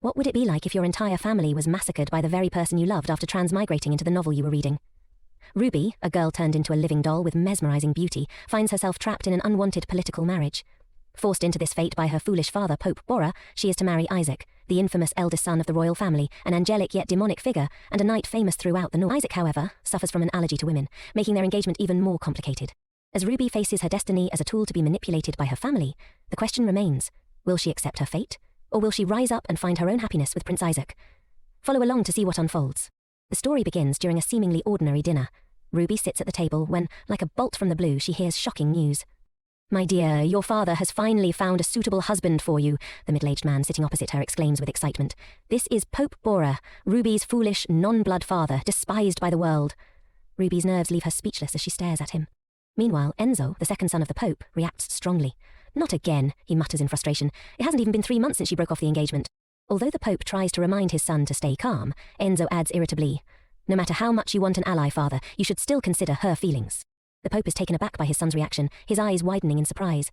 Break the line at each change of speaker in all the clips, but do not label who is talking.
What would it be like if your entire family was massacred by the very person you loved after transmigrating into the novel you were reading? Ruby, a girl turned into a living doll with mesmerizing beauty, finds herself trapped in an unwanted political marriage. Forced into this fate by her foolish father, Pope Bora, she is to marry Isek, the infamous eldest son of the royal family, an angelic yet demonic figure, and a knight famous throughout the north. Isek, however, suffers from an allergy to women, making their engagement even more complicated. As Ruby faces her destiny as a tool to be manipulated by her family, the question remains, will she accept her fate, or will she rise up and find her own happiness with Prince Isek? Follow along to see what unfolds. The story begins during a seemingly ordinary dinner. Ruby sits at the table when, like a bolt from the blue, she hears shocking news. "My dear, your father has finally found a suitable husband for you," the middle-aged man sitting opposite her exclaims with excitement. "This is Pope Bora, Ruby's foolish, non-blood father, despised by the world." Ruby's nerves leave her speechless as she stares at him. Meanwhile, Enzo, the second son of the Pope, reacts strongly. "Not again," he mutters in frustration. "It hasn't even been 3 months since she broke off the engagement." Although the Pope tries to remind his son to stay calm, Enzo adds irritably, "No matter how much you want an ally, father, you should still consider her feelings." The Pope is taken aback by his son's reaction, his eyes widening in surprise.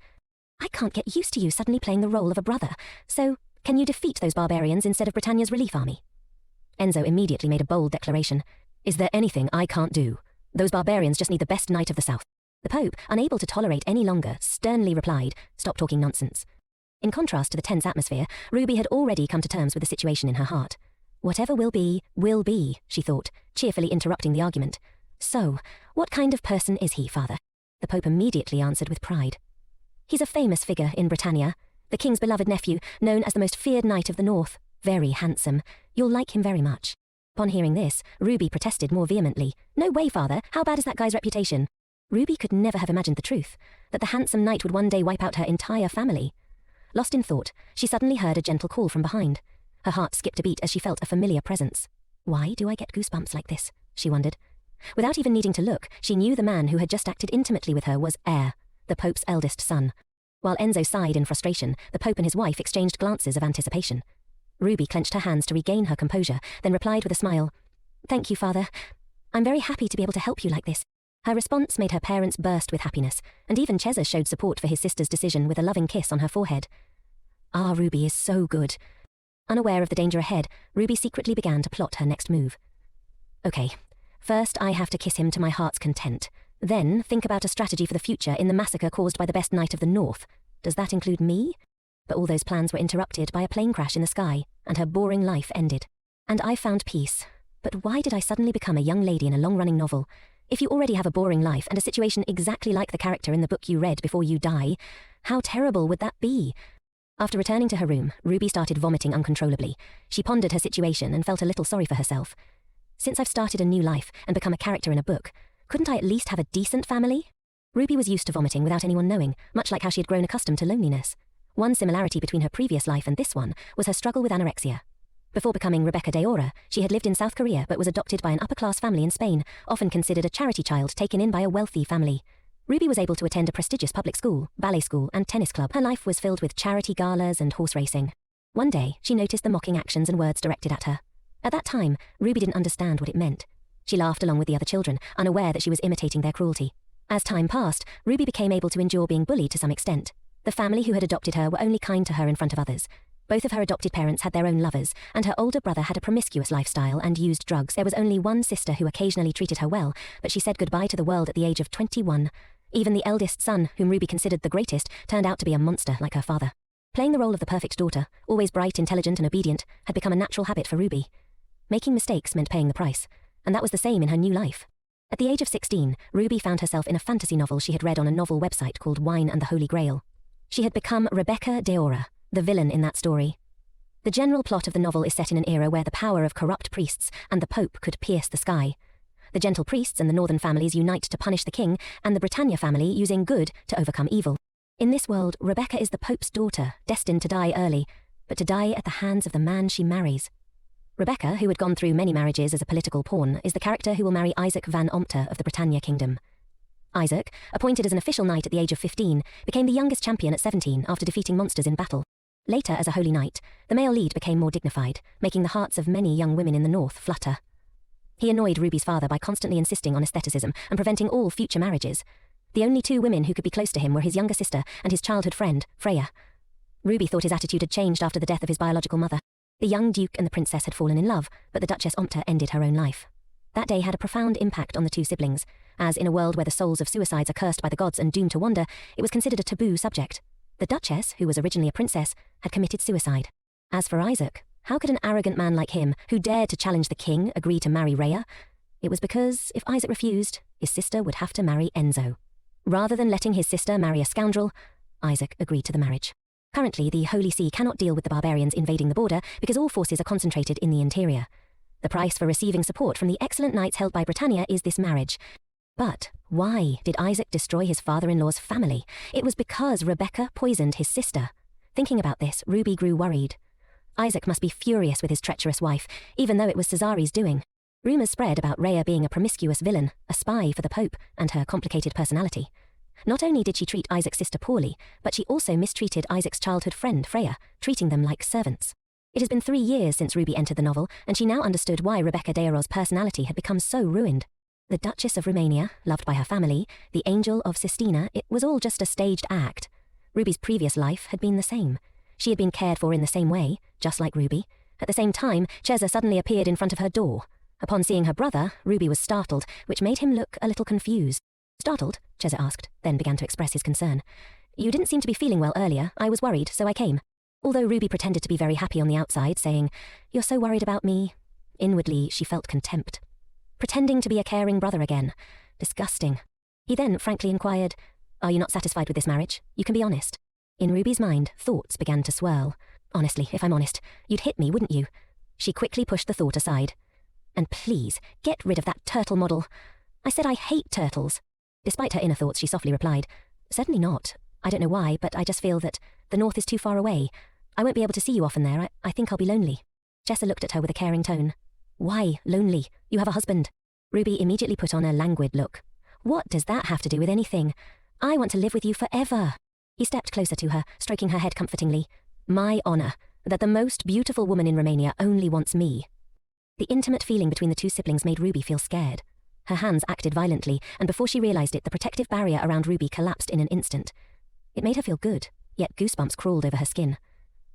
"I can't get used to you suddenly playing the role of a brother, so can you defeat those barbarians instead of Britannia's relief army?" Enzo immediately made a bold declaration. "Is there anything I can't do? Those barbarians just need the best knight of the south." The Pope, unable to tolerate any longer, sternly replied, "Stop talking nonsense." In contrast to the tense atmosphere, Ruby had already come to terms with the situation in her heart. "Whatever will be," she thought, cheerfully interrupting the argument. "So, what kind of person is he, father?" The Pope immediately answered with pride. "He's a famous figure in Britannia, the king's beloved nephew, known as the most feared knight of the north. Very handsome. You'll like him very much." Upon hearing this, Ruby protested more vehemently. "No way, father. How bad is that guy's reputation?" Ruby could never have imagined the truth, that the handsome knight would one day wipe out her entire family. Lost in thought, she suddenly heard a gentle call from behind. Her heart skipped a beat as she felt a familiar presence. "Why do I get goosebumps like this?" she wondered. Without even needing to look, she knew the man who had just acted intimately with her was Heir, the Pope's eldest son. While Enzo sighed in frustration, the Pope and his wife exchanged glances of anticipation. Ruby clenched her hands to regain her composure, then replied with a smile, "Thank you, father. I'm very happy to be able to help you like this." Her response made her parents burst with happiness, and even Cesar showed support for his sister's decision with a loving kiss on her forehead. "Ah, Ruby is so good." Unaware of the danger ahead, Ruby secretly began to plot her next move. "Okay, first I have to kiss him to my heart's content. Then think about a strategy for the future in the massacre caused by the best knight of the north. Does that include me?" But all those plans were interrupted by a plane crash in the sky, and her boring life ended. And I found peace. But why did I suddenly become a young lady in a long-running novel? If you already have a boring life and a situation exactly like the character in the book you read before you die, how terrible would that be? After returning to her room, Ruby started vomiting uncontrollably. She pondered her situation and felt a little sorry for herself. Since I've started a new life and become a character in a book, couldn't I at least have a decent family? Ruby was used to vomiting without anyone knowing, much like how she had grown accustomed to loneliness. One similarity between her previous life and this one was her struggle with anorexia. Before becoming Rebecca Deora, she had lived in South Korea but was adopted by an upper-class family in Spain, often considered a charity child taken in by a wealthy family. Ruby was able to attend a prestigious public school, ballet school, and tennis club. Her life was filled with charity galas and horse racing. One day, she noticed the mocking actions and words directed at her. At that time, Ruby didn't understand what it meant. She laughed along with the other children, unaware that she was imitating their cruelty. As time passed, Ruby became able to endure being bullied to some extent. The family who had adopted her were only kind to her in front of others. Both of her adopted parents had their own lovers, and her older brother had a promiscuous lifestyle and used drugs. There was only one sister who occasionally treated her well, but she said goodbye to the world at the age of 21. Even the eldest son, whom Ruby considered the greatest, turned out to be a monster like her father. Playing the role of the perfect daughter, always bright, intelligent, and obedient, had become a natural habit for Ruby. Making mistakes meant paying the price, and that was the same in her new life. At the age of 16, Ruby found herself in a fantasy novel she had read on a novel website called Wine and the Holy Grail. She had become Rebecca Deora, the villain in that story. The general plot of the novel is set in an era where the power of corrupt priests and the Pope could pierce the sky. The gentle priests and the northern families unite to punish the king, and the Britannia family using good to overcome evil. In this world, Rebecca is the Pope's daughter, destined to die early, but to die at the hands of the man she marries. Rebecca, who had gone through many marriages as a political pawn, is the character who will marry Isek van Ompter of the Britannia Kingdom. Isek, appointed as an official knight at the age of 15, became the youngest champion at 17 after defeating monsters in battle. Later, as a holy knight, the male lead became more dignified, making the hearts of many young women in the north flutter. He annoyed Ruby's father by constantly insisting on aestheticism and preventing all future marriages. The only two women who could be close to him were his younger sister and his childhood friend, Freya. Ruby thought his attitude had changed after the death of his biological mother. The young duke and the princess had fallen in love, but the Duchess Ompta ended her own life. That day had a profound impact on the two siblings, as in a world where the souls of suicides are cursed by the gods and doomed to wander, it was considered a taboo subject. The Duchess, who was originally a princess, had committed suicide. As for Isaac, how could an arrogant man like him, who dared to challenge the king, agree to marry Rhea? It was because, if Isaac refused, his sister would have to marry Enzo. Rather than letting his sister marry a scoundrel, Isaac agreed to the marriage. Currently, the Holy See cannot deal with the barbarians invading the border because all forces are concentrated in the interior. The price for receiving support from the excellent knights held by Britannia is this marriage. But why did Isaac destroy his father-in-law's family? It was because Rebecca poisoned his sister. Thinking about this, Ruby grew worried. Isaac must be furious with his treacherous wife, even though it was Cesare's doing. Rumours spread about Rhea being a promiscuous villain, a spy for the Pope, and her complicated personality. Not only did she treat Isaac's sister poorly, but she also mistreated Isaac's childhood friend, Freya, treating them like servants. It has been 3 years since Ruby entered the novel, and she now understood why Rebecca Deiroz's personality had become so ruined. The Duchess of Romania, loved by her family, the Angel of Sistina, it was all just a staged act. Ruby's previous life had been the same. She had been cared for in the same way, just like Ruby. At the same time, Cheza suddenly appeared in front of her door. Upon seeing her brother, Ruby was startled, which made him look a little confused. Startled? Cheza asked, then began to express his concern. You didn't seem to be feeling well earlier. I was worried, so I came. Although Ruby pretended to be very happy on the outside, saying, You're so worried about me. Inwardly, she felt contempt. Pretending to be a caring brother again. Disgusting. He then frankly inquired, Are you not satisfied with this marriage? You can be honest. In Ruby's mind, thoughts began to swirl. Honestly, if I'm honest, you'd hit me, wouldn't you? She quickly pushed the thought aside. And please, get rid of that turtle model. I said I hate turtles. Despite her inner thoughts, she softly replied, Certainly not. I don't know why, but I just feel that the north is too far away. I won't be able to see you often there. I think I'll be lonely. Jessa looked at her with a caring tone. Why lonely? You have a husband. Ruby immediately put on a languid look. What does that have to do with anything? I want to live with you forever. He stepped closer to her, stroking her head comfortingly. My honour, that the most beautiful woman in Romania only wants me. The intimate feeling between the two siblings made Ruby feel scared. Her hands acted violently, and before she realised it, the protective barrier around Ruby collapsed in an instant. It made her feel good, yet goosebumps crawled over her skin.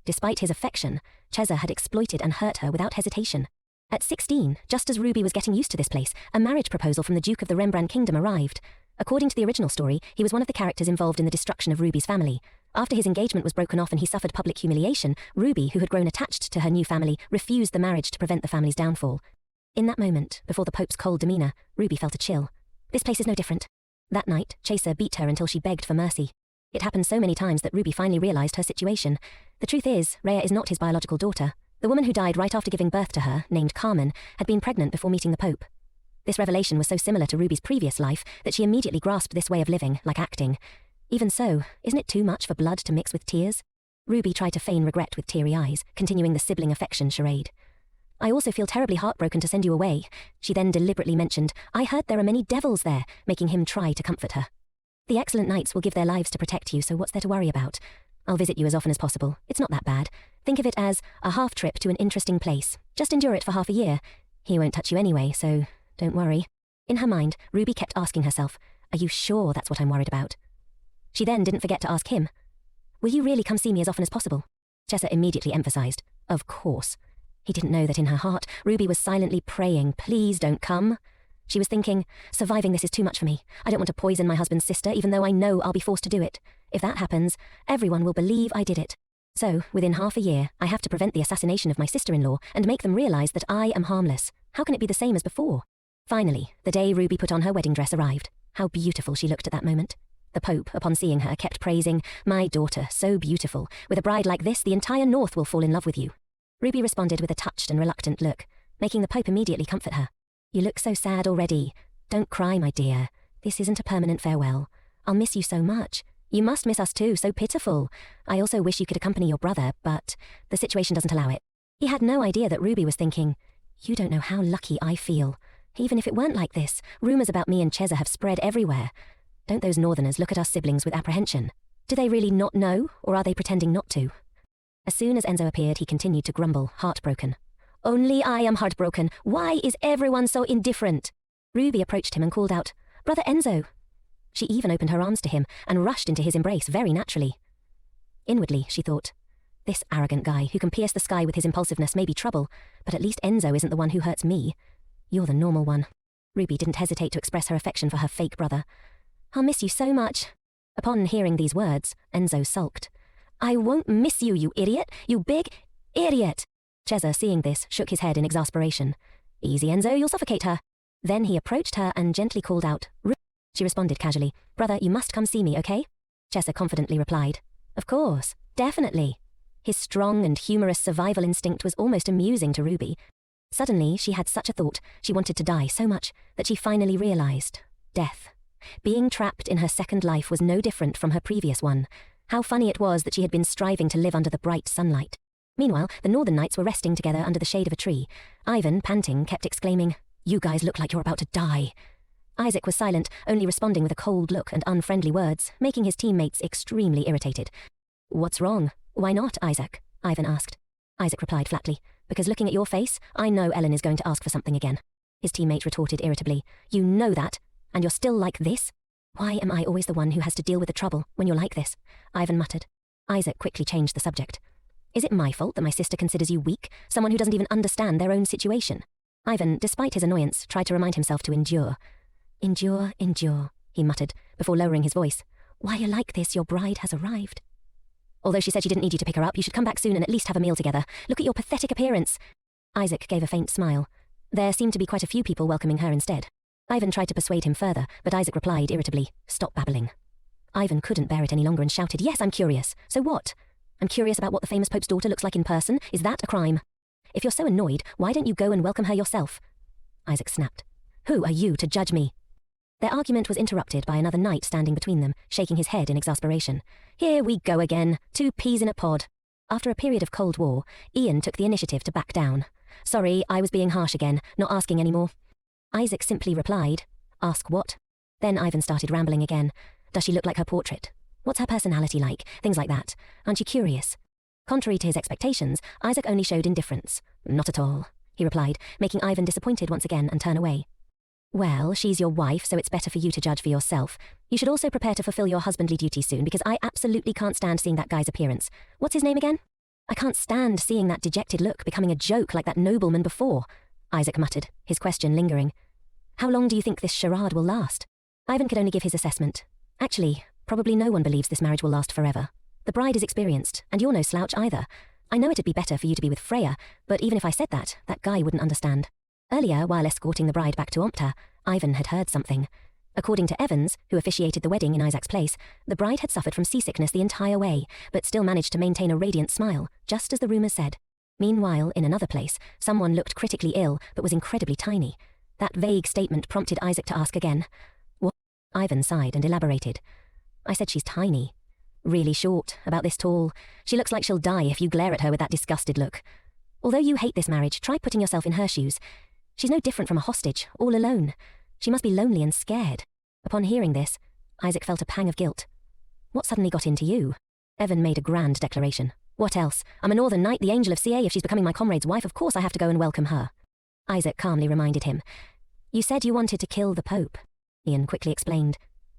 Despite his affection, Cheza had exploited and hurt her without hesitation. At 16, just as Ruby was getting used to this place, a marriage proposal from the Duke of the Rembrandt Kingdom arrived. According to the original story, he was one of the characters involved in the destruction of Ruby's family. After his engagement was broken off and he suffered public humiliation, Ruby, who had grown attached to her new family, refused the marriage to prevent the family's downfall. In that moment, before the Pope's cold demeanour, Ruby felt a chill. This place is no different. That night, Chaser beat her until she begged for mercy. It happened so many times that Ruby finally realised her situation. The truth is, Rhea is not his biological daughter. The woman who died right after giving birth to her, named Carmen, had been pregnant before meeting the Pope. This revelation was so similar to Ruby's previous life that she immediately grasped this way of living, like acting. Even so, isn't it too much for blood to mix with tears? Ruby tried to feign regret with teary eyes, continuing the sibling affection charade. I also feel terribly heartbroken to send you away. She then deliberately mentioned, I heard there are many devils there, making him try to comfort her. The excellent knights will give their lives to protect you, so what's there to worry about? I'll visit you as often as possible. It's not that bad. Think of it as a half trip to an interesting place. Just endure it for half a year. He won't touch you anyway, so don't worry. In her mind, Ruby kept asking herself, Are you sure that's what I'm worried about? She then didn't forget to ask him, Will you really come see me as often as possible? Chessa immediately emphasised, Of course. He didn't know that in her heart, Ruby was silently praying, Please don't come. She was thinking, Surviving this is too much for me. I don't want to poison my husband's sister, even though I know I'll be forced to do it. If that happens, everyone will believe I did it. So, within half a year, I have to prevent the assassination of my sister-in-law and make them realise that I am harmless. How can it be the same as before? Finally, the day Ruby put on her wedding dress arrived. How beautiful she looked at that moment. The Pope, upon seeing her, kept praising, My daughter, so beautiful. With a bride like this, the entire North will fall in love with you. Ruby responded with a touched and reluctant look, making the Pope immediately comfort her. You look so sad already. Don't cry, my dear. This isn't a permanent farewell. I'll miss you so much. You must miss us too, so pitiful. I also wish you could accompany your brother, but the situation doesn't allow it. He had no idea that Ruby was thinking, You don't know how lucky I feel. Even if it weren't like this, rumours about me and Cheza have spread everywhere. Don't those northerners look at us siblings with apprehension? Do they really not know, or are they pretending not to? As soon as Enzo appeared, he continued to grumble, heartbroken. Only I am heartbroken. Why is everyone so indifferent? Ruby approached him and called out, Brother Enzo. She even opened her arms to him and rushed into his embrace very naturally. Inwardly, she thought, This arrogant guy who can pierce the sky with his impulsiveness may be trouble, but at least Enzo isn't the one who hurts me. You're the normal one. Ruby didn't hesitate to express her affection for her fake brother. I'll miss you so much. Upon hearing these words, Enzo sulked. I won't miss you, you idiot! You big idiot! Cesar, seeing this, shook his head in exasperation. Easy, Enzo, you'll suffocate her. Then he approached her and gently called out, Ruby. She responded casually, Brother, you must come see me, okay? Cesar confidently replied, Of course, definitely. His strong and humorous survival instinct was almost amusing to Ruby. Suddenly, she had such a thought. She wanted to die so much that she finally realized. Death. Being trapped in her second life was no different from her previous one. How funny it was that she had been striving to live under the bright sunlight. Meanwhile, the Northern Knights were resting together under the shade of a tree. Ivan, panting, kept exclaiming, You guys look like you're about to die. Isaac was silent, only responding with a cold look and unfriendly words, making his teammates extremely irritated. What's wrong? Why not, Isaac? Ivan asked. Isaac replied flatly, Because looking at your face, I know Ellen is going to ask for something again. His teammate retorted irritably, You know that, and you're still like this? Why am I always the one who has to deal with the trouble when you're like this? Ivan muttered. Isaac quickly changed the subject. Is it my fault that my sister considers you weak, someone who doesn't even understand their own situation? Ivan, despite his annoyance, tried to remind himself to endure. Endure, endure, he muttered, before lowering his voice. Why you're like this, your bride has arrived. Although she said she didn't need you to pick her up, you should come back soon and at least have a meal together. Look at your pathetic appearance. Isaac gave a faint smile. There seemed to be quite a few people welcoming her instead. Ivan tried to persuade him further, but Isaac replied irritably, Stop babbling. Ivan couldn't bear it any longer and shouted, Yes, I'm curious. So what? I'm curious about what the famous Pope's daughter looks like in person. Is that a crime? If you're so annoyed, why don't you go and welcome her yourself? Isaac snapped. Who are you to judge me? Their argument was interrupted by another knight standing between them, shaking his head in exasperation. Here we go again, 2 peas in a pod. After a period of Cold War, Ian took the initiative to back down. Sorry, I was being harsh again, not asking anymore. Isaac simply replied, Ask what? Then Ivan started rambling again. Does she look like her portrait? What's her personality like? Things like that. Aren't you curious? Contrary to his expectations, Isaac only showed indifference. Not at all, he replied, making Ivan disappointed once again and turn away. Well, she's your wife, so it's better for you to judge for yourself. You should also prepare to fulfill your husbandly duties soon, because I absolutely can't stand seeing that guy's appearance. What's his name again? I can't stand seeing that dejected look becoming a joke like that nobleman before, Isaac muttered, his question lingering. How long do you think this charade will last? Ivan could only give his assessment. Actually, probably no one believes this marriage will last forever. The bride is experienced, and you're no slouch either. I know it'd be better for you to be with Freya, but even if I said that, that guy wouldn't understand. Earlier, while escorting the bride back to Ompta, Ivan had heard something. According to Evans, who officiated the wedding in Isaac's place, the bride had suffered from seasickness the entire way, but still managed to maintain a radiant smile, just as the rumours said. Meanwhile, in another place, someone looked critically ill, but was incredibly tiny. That vague statement prompted Isaac to ask again. What? Ivan sighed and elaborated. I said she's tiny. Really short, about this tall. She looks like she'll die if you glare at her with that disgusted look. Although you hate this marriage, try putting yourself in her shoes. She's no different from a hostage, all alone. She must be lonely and scared. Upon hearing this, Isaac felt a pang of guilt. What suddenly got into you? Evan made a grand declaration. What else? I'm a Northern Knight, the Angel of CA. If she's becoming my comrade's wife, of course I have to go and welcome her. Isaac calmly reminded him. You said you wanted to kill the Pope, Ian quickly explained.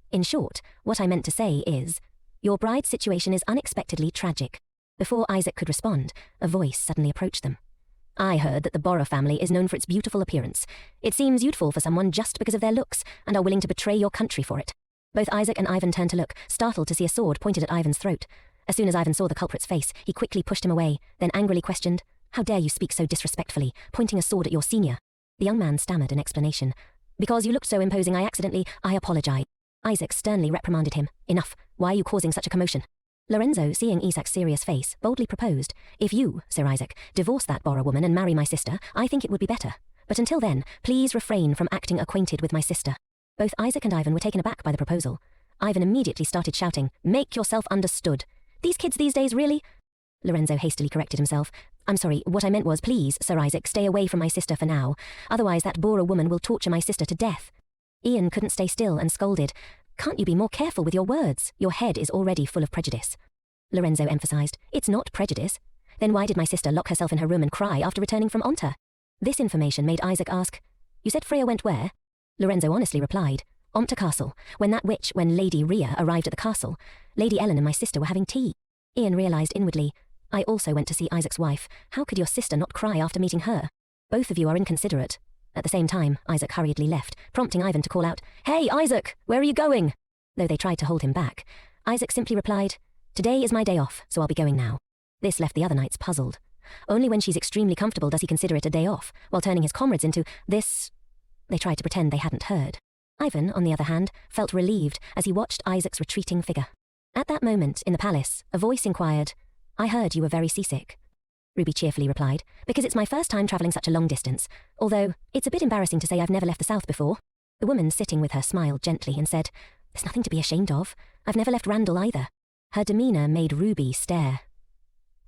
In short, what I meant to say is, your bride's situation is unexpectedly tragic. Before Isaac could respond, a voice suddenly approached them. I heard that the Borra family is known for its beautiful appearance. It seems youthful for someone just because of their looks, and are willing to betray your country for it. Both Isaac and Ivan turned to look, startled to see a sword pointed at Ivan's throat. As soon as Ivan saw the culprit's face, he quickly pushed him away, then angrily questioned, How dare you speak so disrespectfully, pointing a sword at your senior? The young man stammered an explanation. Because you looked so imposing, I apologize. Isaac sternly reprimanded him. Enough. Why are you causing such a commotion? Lorenzo, seeing Isaac's serious face, boldly proposed, If you, Sir Isaac, divorce that Borra woman and marry my sister, I think it would be better. But until then, please refrain from acting acquainted with my sister. Both Isaac and Ivan were taken aback by the proposal. Ivan immediately started shouting, Make yourself understood. These kids these days, really? Lorenzo hastily corrected himself. I'm sorry, what I meant was, please, Sir Isaac, stay away from my sister for now. Otherwise that Borra woman will torture my sister to death. Ian couldn't stay still and scolded. Can't you be more careful with your words? Your head is already full of prejudice. Lorenzo emphasized, It's not prejudice. Then why did my sister lock herself in her room and cry after returning from Onta? This information made Isaac ask, You said Freya went where? Lorenzo honestly replied, Ompta Castle. When Lady Rhea arrived at the castle, Lady Ellen and my sister were having tea. Ian realized inwardly, I also went to see Isaac's wife. How could your sister not cry after meeting her? Both of you are inconsiderate. At the same time, Isaac hurriedly left, prompting Ivan to call out, "Hey, Isaac, where are you going?" Though they tried to hold him back, Isaac simply replied, "Today is my day off, so I'll be going now." This left the other knights puzzled. Only when she's extremely comfortable does he consider it a day off, while turning his comrades into this. They tried to pretend they hadn't heard. Ivan, on the other hand, felt relieved as he watched Isaac's retreating figure. At that moment, in the palace, a voice inquired, "I heard you were very seasick." Ruby cheerfully replied, "Because it's my first time travelling such a long distance, although it's a bit embarrassing to say I've never left the south before." The woman sitting with her smiled gently and said, "There's nothing to be ashamed of. I've never left Randall either." Her demeanour made Ruby stare.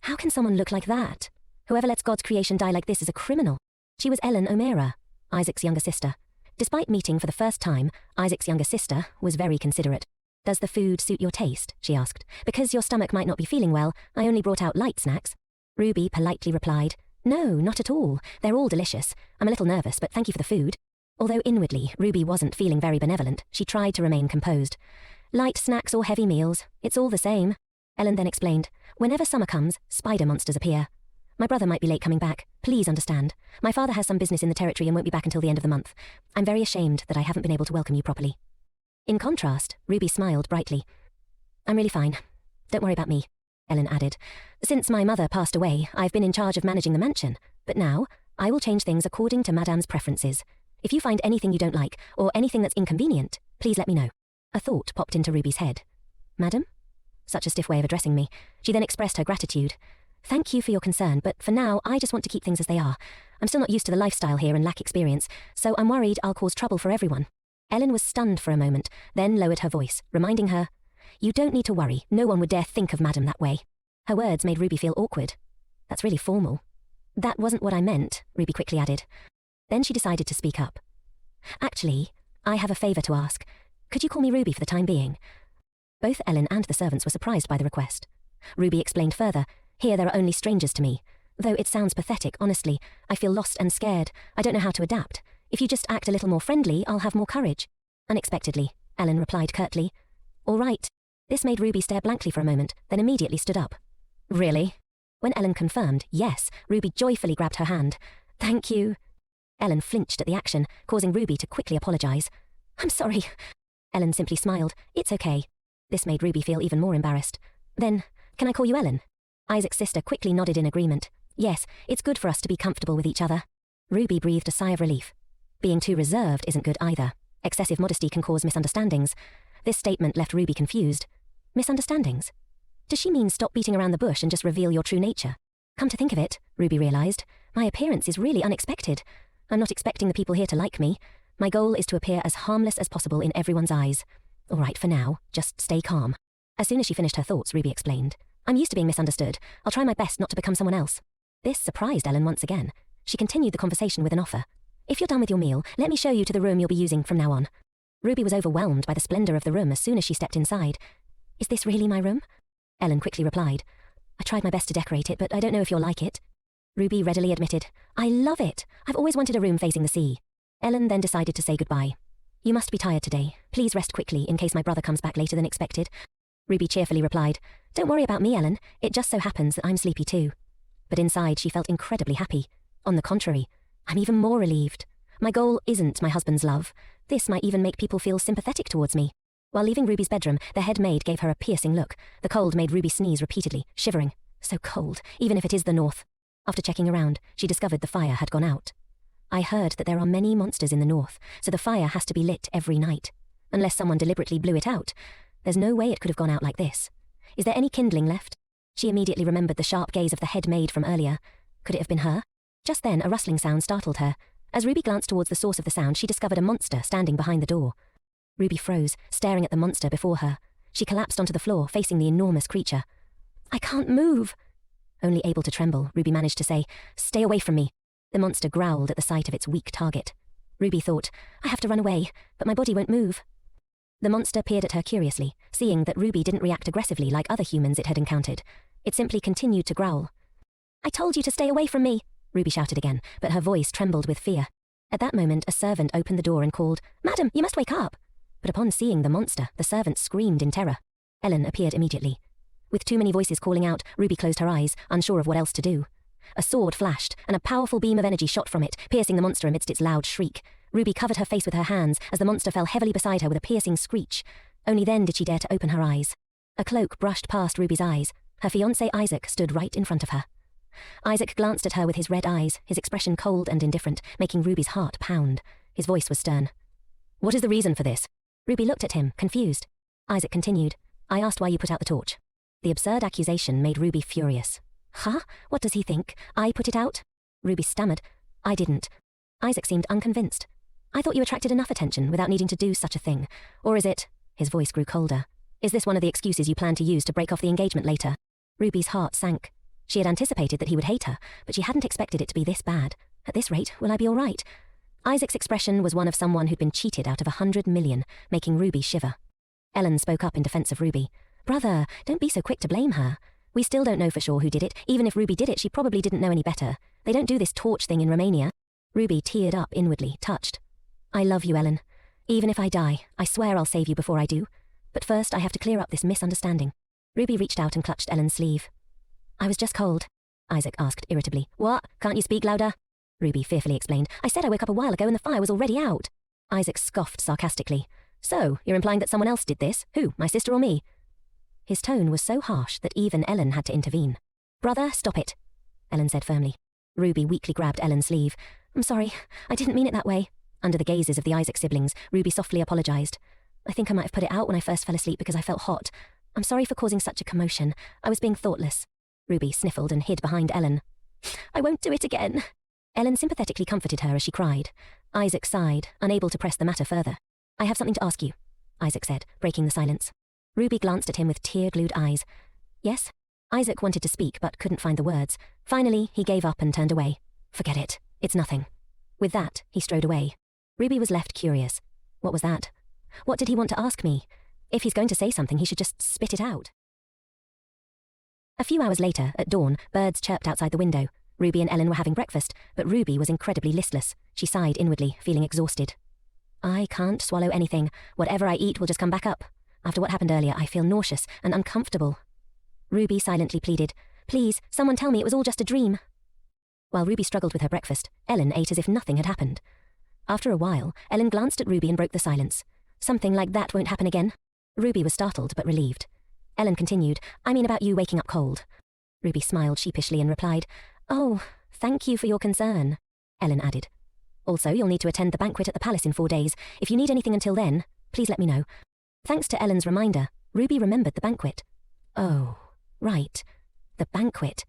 How can someone look like that? Whoever lets God's creation die like this is a criminal. She was Ellen O'Meara, Isaac's younger sister. Despite meeting for the first time, Isaac's younger sister was very considerate. "Does the food suit your taste?" she asked. "Because your stomach might not be feeling well, I only brought out light snacks." Ruby politely replied, "No, not at all. They're all delicious. I'm a little nervous, but thank you for the food." Although inwardly, Ruby wasn't feeling very benevolent, she tried to remain composed. "Light snacks or heavy meals, it's all the same." Ellen then explained, "Whenever summer comes, spider monsters appear. My brother might be late coming back. Please understand. My father has some business in the territory and won't be back until the end of the month. I'm very ashamed that I haven't been able to welcome you properly." In contrast, Ruby smiled brightly. "I'm really fine. Don't worry about me," Ellen added. "Since my mother passed away, I've been in charge of managing the mansion, but now I will change things according to Madame's preferences. If you find anything you don't like, or anything that's inconvenient, please let me know." A thought popped into Ruby's head. "Madam?" Such a stiff way of addressing me. She then expressed her gratitude. "Thank you for your concern, but for now, I just want to keep things as they are. I'm still not used to the lifestyle here and lack experience, so I'm worried I'll cause trouble for everyone." Ellen was stunned for a moment, then lowered her voice, reminding her, "You don't need to worry. No one would dare think of Madam that way." Her words made Ruby feel awkward. "That's really formal." "That wasn't what I meant," Ruby quickly added. Then she decided to speak up. "Actually, I have a favour to ask. Could you call me Ruby for the time being?" Both Ellen and the servants were surprised by the request. Ruby explained further, "Here there are only strangers to me. Though it sounds pathetic, honestly, I feel lost and scared. I don't know how to adapt. If you just act a little more friendly, I'll have more courage." Unexpectedly, Ellen replied curtly, "All right." This made Ruby stare blankly for a moment, then immediately stood up. "Really?" When Ellen confirmed yes, Ruby joyfully grabbed her hand. "Thank you." Ellen flinched at the action, causing Ruby to quickly apologize. "I'm sorry." Ellen simply smiled. "It's okay." This made Ruby feel even more embarrassed. "Then, can I call you Ellen?" Isaac's sister quickly nodded in agreement. "Yes, it's good for us to be comfortable with each other." Ruby breathed a sigh of relief. Being too reserved isn't good either. Excessive modesty can cause misunderstandings. This statement left Ruby confused. Misunderstandings? Does she mean stop beating around the bush and just reveal your true nature? Come to think of it, Ruby realized, my appearance is really unexpected. I'm not expecting the people here to like me. My goal is to appear as harmless as possible in everyone's eyes. All right, for now, just stay calm. As soon as she finished her thoughts, Ruby explained, "I'm used to being misunderstood. I'll try my best not to become someone else." This surprised Ellen once again. She continued the conversation with an offer. "If you're done with your meal, let me show you to the room you'll be using from now on." Ruby was overwhelmed by the splendor of the room as soon as she stepped inside. "Is this really my room?" Ellen quickly replied, "I tried my best to decorate it, but I don't know if you'll like it." Ruby readily admitted, "I love it. I've always wanted a room facing the sea." Ellen then decided to say goodbye. "You must be tired today. Please rest quickly in case my brother comes back later than expected." Ruby cheerfully replied, "Don't worry about me, Ellen. It just so happens that I'm sleepy too." But inside she felt incredibly happy. On the contrary, I'm even more relieved. My goal isn't my husband's love. This might even make people feel sympathetic towards me. While leaving Ruby's bedroom, the head maid gave her a piercing look. The cold made Ruby sneeze repeatedly, shivering. So cold, even if it is the north. After checking around, she discovered the fire had gone out. I heard that there are many monsters in the north, so the fire has to be lit every night. Unless someone deliberately blew it out. There's no way it could have gone out like this. Is there any kindling left? She immediately remembered the sharp gaze of the head maid from earlier. Could it have been her? Just then, a rustling sound startled her. As Ruby glanced towards the source of the sound, she discovered a monster standing behind the door. Ruby froze, staring at the monster before her. She collapsed onto the floor, facing the enormous creature. "I can't move." Only able to tremble, Ruby managed to say, "Stay away from me." The monster growled at the sight of its weak target. Ruby thought, "I have to run away, but my body won't move." The monster peered at her curiously, seeing that Ruby didn't react aggressively like other humans it had encountered. It simply continued to growl. "I told you to stay away from me," Ruby shouted again, but her voice trembled with fear. At that moment, a servant opened the door and called, "Madam, you must wake up." But upon seeing the monster, the servant screamed in terror. Ellen appeared immediately. With too many voices calling out, Ruby closed her eyes, unsure of what else to do. A sword flashed, and a powerful beam of energy shot from it, piercing the monster amidst its loud shriek. Ruby covered her face with her hands as the monster fell heavily beside her with a piercing screech. Only then did she dare to open her eyes. A cloak brushed past Ruby's eyes. Her fiancé Isek stood right in front of her. Isek glanced at her with his red eyes, his expression cold and indifferent, making Ruby's heart pound. His voice was stern. "What is the reason for this?" Ruby looked at him, confused. Isek continued, "I asked why you put out the torch." The absurd accusation made Ruby furious. "Huh? What does he think? I put it out?" Ruby stammered. "I didn't." Isek seemed unconvinced. "I thought you attracted enough attention without needing to do such a thing. Or is it—" His voice grew colder. "Is this one of the excuses you plan to use to break off the engagement later?" Ruby's heart sank. She had anticipated that he would hate her, but she hadn't expected it to be this bad. At this rate, will I be all right? Isek's expression was one of someone who'd been cheated out of 100 million, making Ruby shiver. Ellen spoke up in defense of Ruby. "Brother, don't be so quick to blame her. We still don't know for sure who did it. Even if Ruby did it, she probably didn't know any better. They don't do this torch thing in Romania." Ruby teared up inwardly, touched. "I love you, Ellen. Even if I die, I swear I'll save you before I do. But first I have to clear up this misunderstanding." Ruby reached out and clutched Ellen's sleeve. "I was just cold," Isek asked irritably. "What? Can't you speak louder?" Ruby fearfully explained. "I said I woke up a while ago and the fire was already out." Isek scoffed sarcastically. "So, you're implying that someone else did this? Who, my sister or me?" His tone was so harsh that even Ellen had to intervene. "Brother, stop it," Ellen said firmly. Ruby weakly grabbed Ellen's sleeve. "I'm sorry, I didn't mean it that way." Under the gazes of the Isek siblings, Ruby softly apologized. "I think I might have put it out when I first fell asleep because I felt hot. I'm sorry for causing such a commotion. I was being thoughtless." Ruby sniffled and hid behind Ellen. "I won't do it again." Ellen sympathetically comforted her as she cried. Isek sighed, unable to press the matter further. "I have something to ask you," Isek said, breaking the silence. Ruby glanced at him with tear-glued eyes. "Yes?" Isek wanted to speak but couldn't find the words. Finally, he gave up and turned away. "Forget it. It's nothing." With that, he strode away. Ruby was left curious. What was that? What did he want to ask me? If he's going to say something, he should just spit it out. A few hours later, at dawn, birds chirped outside the window. Ruby and Ellen were having breakfast, but Ruby was incredibly listless. She sighed inwardly, feeling exhausted. "I can't swallow anything. Whatever I eat will just come back up. After what happened earlier, I feel nauseous and uncomfortable." Ruby silently pleaded, "Please, someone tell me it was all just a dream." While Ruby struggled with her breakfast, Ellen ate as if nothing had happened. After a while, Ellen glanced at Ruby and broke the silence. "Something like that won't happen again?" Ruby was startled but relieved. Ellen continued, "I mean about you waking up cold." Ruby smiled sheepishly and replied, "Oh, thank you for your concern." Ellen added, "Also, you'll need to attend the banquet at the palace in 4 days. If you need anything until then, please let me know." Thanks to Ellen's reminder, Ruby remembered the banquet. Oh, right. The banquet.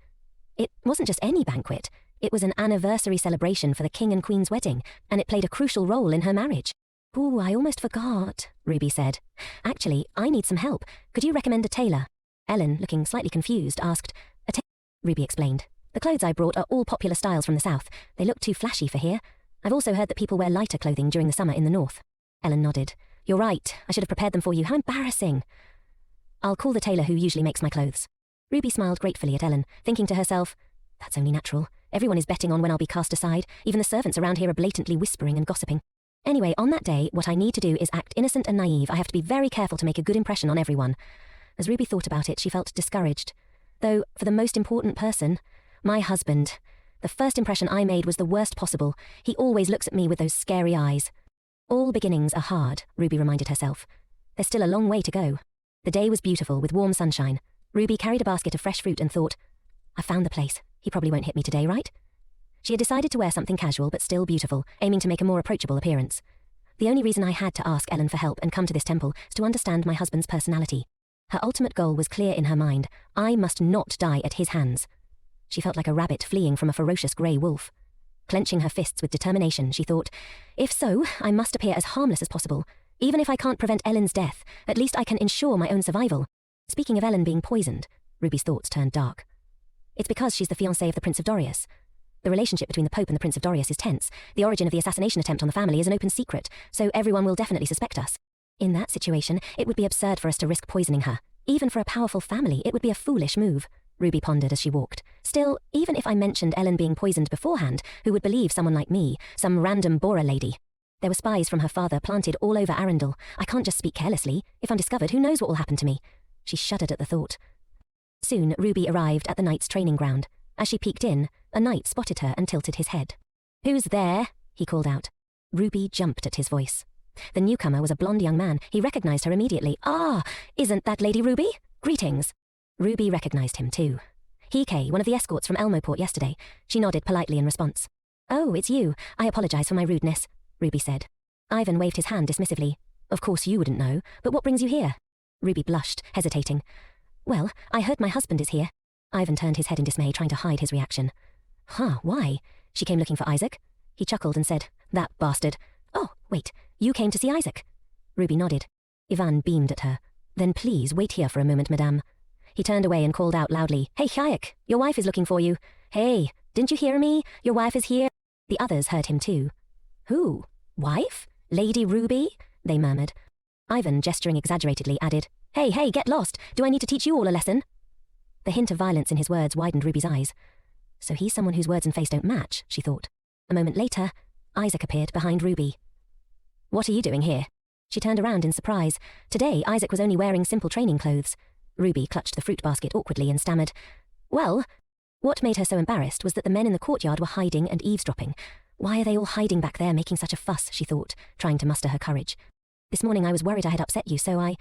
It wasn't just any banquet. It was an anniversary celebration for the king and queen's wedding, and it played a crucial role in her marriage. "Ooh, I almost forgot," Ruby said. "Actually, I need some help. Could you recommend a tailor?" Ellen, looking slightly confused, asked, "A tailor?" Ruby explained. "The clothes I brought are all popular styles from the south. They look too flashy for here. I've also heard that people wear lighter clothing during the summer in the north." Ellen nodded. "You're right. I should have prepared them for you. How embarrassing." "I'll call the tailor who usually makes my clothes." Ruby smiled gratefully at Ellen, thinking to herself, "That's only natural. Everyone is betting on when I'll be cast aside. Even the servants around here are blatantly whispering and gossiping. Anyway, on that day, what I need to do is act innocent and naive. I have to be very careful to make a good impression on everyone." As Ruby thought about it, she felt discouraged. Though, for the most important person, my husband, the first impression I made was the worst possible. He always looks at me with those scary eyes. All beginnings are hard, Ruby reminded herself. There's still a long way to go. The day was beautiful, with warm sunshine. Ruby carried a basket of fresh fruit and thought, "I found the place. He probably won't hit me today, right?" She had decided to wear something casual but still beautiful, aiming to make a more approachable appearance. The only reason I had to ask Ellen for help and come to this temple is to understand my husband's personality. Her ultimate goal was clear in her mind. I must not die at his hands. She felt like a rabbit fleeing from a ferocious grey wolf. Clenching her fists with determination, she thought, "If so, I must appear as harmless as possible. Even if I can't prevent Ellen's death, at least I can ensure my own survival." Speaking of Ellen being poisoned, Ruby's thoughts turned dark. It's because she's the fiancée of the Prince of Dorias. The relationship between the Pope and the Prince of Dorias is tense. The origin of the assassination attempt on the family is an open secret, so everyone will definitely suspect us. In that situation, it would be absurd for us to risk poisoning her. Even for a powerful family, it would be a foolish move, Ruby pondered as she walked. Still, even if I mentioned Ellen being poisoned beforehand, who would believe someone like me, some random Bora lady? There were spies from her father planted all over Arundel. I can't just speak carelessly. If I'm discovered, who knows what will happen to me? She shuddered at the thought. Soon, Ruby arrived at the knight's training ground. As she peeked in, a knight spotted her and tilted his head. "Who's there?" he called out. Ruby jumped at his voice. The newcomer was a blonde young man. He recognized her immediately. "Ah, isn't that Lady Ruby? Greetings." Ruby recognized him too. "He, one of the escorts from Elmoport yesterday." She nodded politely in response. "Oh, it's you. I apologize for my rudeness," Ruby said. Ivan waved his hand dismissively. "Of course you wouldn't know, but what brings you here?" Ruby blushed, hesitating. "Well, I heard my husband is here." Ivan turned his head in dismay, trying to hide his reaction. "Huh, why? She came looking for Isaac?" He chuckled and said, "That bastard. Oh, wait, you came to see Isaac?" Ruby nodded. Ivan beamed at her. "Then please wait here for a moment, madame." He turned away and called out loudly, "Hey, Hayek, your wife is looking for you. Hey, didn't you hear me? Your wife is here." The others heard him too. "Who? Wife? Lady Ruby?" they murmured. Ivan, gesturing exaggeratedly, added, Hey, get lost. Do I need to teach you all a lesson?" The hint of violence in his words widened Ruby's eyes. So he's someone whose words and face don't match, she thought. A moment later, Isaac appeared behind Ruby. "What are you doing here?" She turned around in surprise. Today, Isaac was only wearing simple training clothes. Ruby clutched the fruit basket awkwardly and stammered, "Well..." What made her so embarrassed was that the men in the courtyard were hiding and eavesdropping. Why are they all hiding back there making such a fuss, she thought, trying to muster her courage. "This morning I was worried I had upset you, so I..."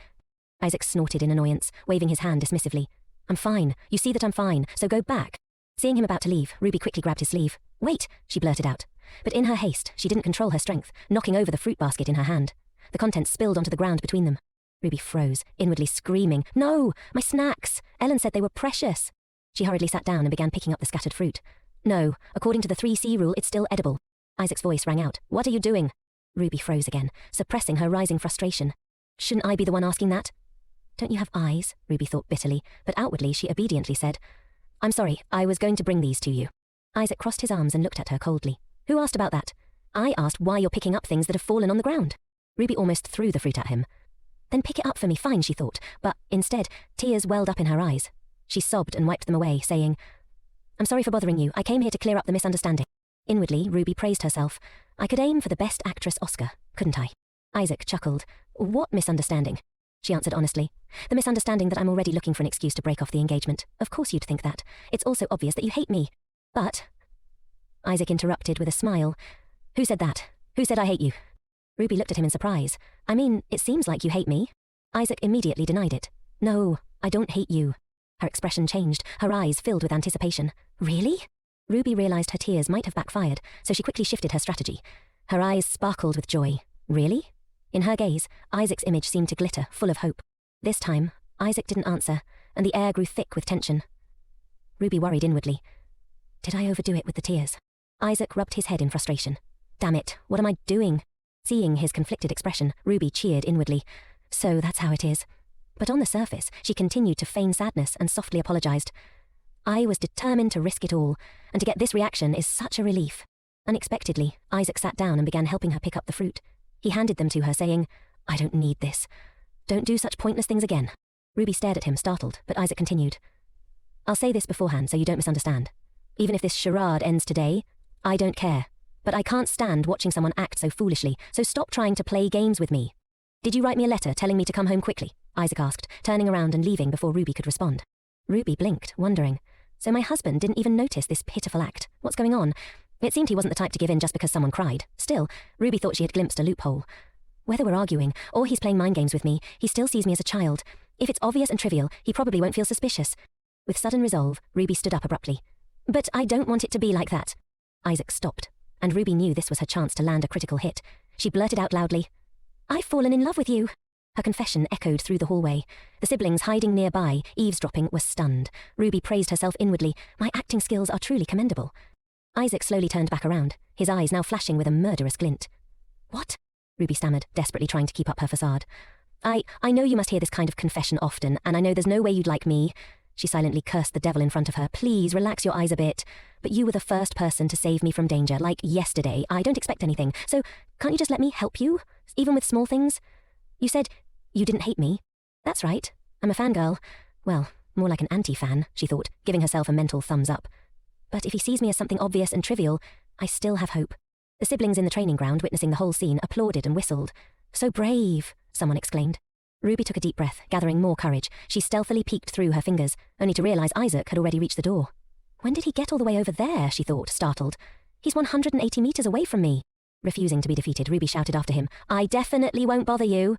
Isaac snorted in annoyance, waving his hand dismissively. "I'm fine. You see that I'm fine, so go back." Seeing him about to leave, Ruby quickly grabbed his sleeve. "Wait," she blurted out. But in her haste, she didn't control her strength, knocking over the fruit basket in her hand. The contents spilled onto the ground between them. Ruby froze, inwardly screaming, "No! My snacks! Ellen said they were precious!" She hurriedly sat down and began picking up the scattered fruit. "No, according to the 3C rule, it's still edible." Isaac's voice rang out. "What are you doing?" Ruby froze again, suppressing her rising frustration. "Shouldn't I be the one asking that?" "Don't you have eyes?" Ruby thought bitterly, but outwardly she obediently said, "I'm sorry, I was going to bring these to you." Isaac crossed his arms and looked at her coldly. "Who asked about that?" "I asked why you're picking up things that have fallen on the ground." Ruby almost threw the fruit at him. "Then pick it up for me, fine," she thought, but instead, tears welled up in her eyes. She sobbed and wiped them away, saying, "I'm sorry for bothering you. I came here to clear up the misunderstanding." Inwardly, Ruby praised herself. "I could aim for the Best Actress Oscar, couldn't I?" Isaac chuckled. "What misunderstanding?" She answered honestly. "The misunderstanding that I'm already looking for an excuse to break off the engagement. Of course you'd think that. It's also obvious that you hate me. But..." Isaac interrupted with a smile. "Who said that? Who said I hate you?" Ruby looked at him in surprise. "I mean, it seems like you hate me." Isaac immediately denied it. "No, I don't hate you." Her expression changed, her eyes filled with anticipation. "Really?" Ruby realized her tears might have backfired, so she quickly shifted her strategy. Her eyes sparkled with joy. "Really?" In her gaze, Isaac's image seemed to glitter, full of hope. This time, Isaac didn't answer, and the air grew thick with tension. Ruby worried inwardly. Did I overdo it with the tears? Isaac rubbed his head in frustration. "Damn it, what am I doing?" Seeing his conflicted expression, Ruby cheered inwardly. So that's how it is. But on the surface, she continued to feign sadness and softly apologized. "I was determined to risk it all, and to get this reaction is such a relief." Unexpectedly, Isaac sat down and began helping her pick up the fruit. He handed them to her, saying, "I don't need this. Don't do such pointless things again." Ruby stared at him, startled, but Isaac continued. "I'll say this beforehand so you don't misunderstand. Even if this charade ends today, I don't care. But I can't stand watching someone act so foolishly, so stop trying to play games with me." "Did you write me a letter telling me to come home quickly?" Isaac asked, turning around and leaving before Ruby could respond. Ruby blinked, wondering. So my husband didn't even notice this pitiful act. What's going on? It seemed he wasn't the type to give in just because someone cried. Still, Ruby thought she had glimpsed a loophole. Whether we're arguing, or he's playing mind games with me, he still sees me as a child. If it's obvious and trivial, he probably won't feel suspicious. With sudden resolve, Ruby stood up abruptly. "But I don't want it to be like that." Isaac stopped, and Ruby knew this was her chance to land a critical hit. She blurted out loudly, "I've fallen in love with you." Her confession echoed through the hallway. The siblings hiding nearby, eavesdropping, were stunned. Ruby praised herself inwardly. "My acting skills are truly commendable." Isaac slowly turned back around, his eyes now flashing with a murderous glint. "What?" Ruby stammered, desperately trying to keep up her facade. I know you must hear this kind of confession often, and I know there's no way you'd like me." She silently cursed the devil in front of her. "Please, relax your eyes a bit. But you were the first person to save me from danger, like yesterday. I don't expect anything, so can't you just let me help you? Even with small things? You said you didn't hate me." "That's right. I'm a fangirl. Well, more like an anti-fan," she thought, giving herself a mental thumbs up. "But if he sees me as something obvious and trivial, I still have hope." The siblings in the training ground, witnessing the whole scene, applauded and whistled. "So brave," someone exclaimed. Ruby took a deep breath, gathering more courage. She stealthily peeked through her fingers, only to realize Isaac had already reached the door. When did he get all the way over there, she thought, startled. He's 180 meters away from me. Refusing to be defeated, Ruby shouted after him, I definitely won't bother you.